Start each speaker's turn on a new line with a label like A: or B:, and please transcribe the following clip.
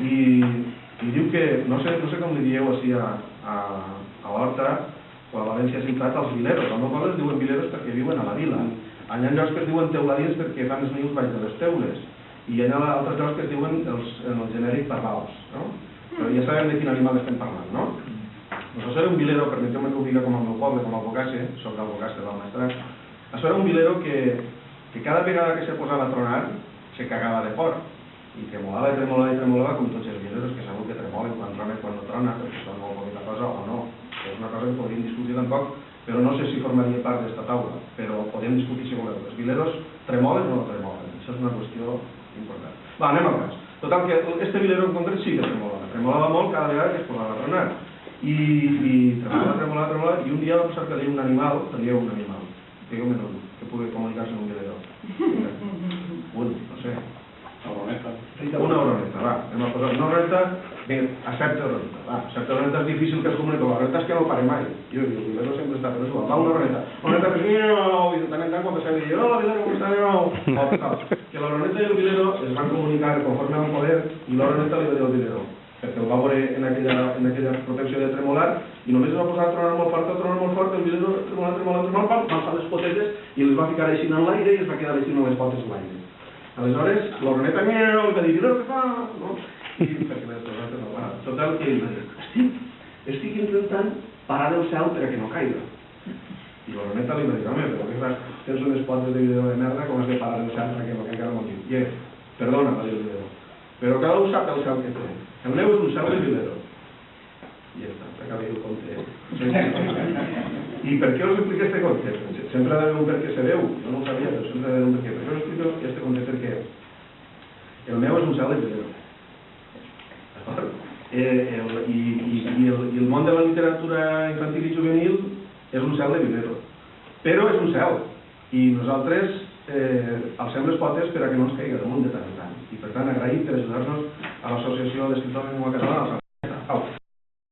A: i diu que, no sé com li dieu així a l'Horta o a València Ciutat als vileros. Al meu poble es diuen vileros perquè viuen a la vila. Hi ha llocs que es diuen teuladins perquè fan els nius baix de les teules. I hi ha altres llocs que es diuen en el genèric pardals, no? Però ja sabem de quin animal estem parlant, no? Doncs això era un vilero, permeteu-me que ho diga com al meu poble, com al Bogàs, soc del Bogàs de l'Almaestrat. Això era un vilero que cada vegada que se posava a tronar se cagava de por i que molava i tremolava com tots els vileros que segur que tremolen quan trona i quan no trona, perquè són molt poqueta cosa o no. És una cosa que podríem discutir tampoc, però no sé si formaria part d'esta taula, però podem discutir si voleu. Els vileros tremolen o no tremolen? Això és una qüestió important. Va, anem al cas. Total, que este vilero en concret sí que tremolava molt cada vegada que es posava a tronar. I tremolava, i un dia va passar que hi havia un animal, digueu-me un, que pugui comunicar-se amb un vilero. No sé. Una oroneta, va, anem a posar una oroneta, accepta oroneta, va, accepta oroneta és difícil que es comuniqui, la oroneta és que no pare mai, i el vilero sempre està per això, va una oroneta que és i de tant en tant quan passava i diu, hola vilero, com està, que l'oroneta i el vilero es van comunicar conforme al poder i l'oroneta li va dir al vilero, perquè el va veure en aquella protecció de tremolar i només es va posar a tronar molt fort, el vilero tremolant, va alçar les potetes i les va ficar així en l'aire i es va quedar així amb les potes en l'aire. Aleshores, l'oroneta li va dir, vilero, què fa? I perquè l'oroneta no va. Total, que ell va dir, estic intentant parar el cel perquè no caiga. I l'oroneta li va dir, home, però què fas? Tens unes potes de vilero de merda, com has de parar el cel perquè no caiga el motiu? I perdona, va dir el vilero, però cada un sap el cel que té. El meu és un cel de vilero. I ja està, s'acaba el conte. I per què us explico este conte? Sempre ha d'haver un per què se veu, jo no ho sabia, però sempre ha d'haver un per què. Per què us explico este conte? Perquè el meu és un cel de vilero. I el món de la literatura infantil i juvenil és un cel de vilero. Però és un cel. I nosaltres alcem les potes per a que no ens caigui damunt de tant en tant. I per tant agraïm per ajudar-nos a l'Associació d'Escriptors en Llengua Catalana.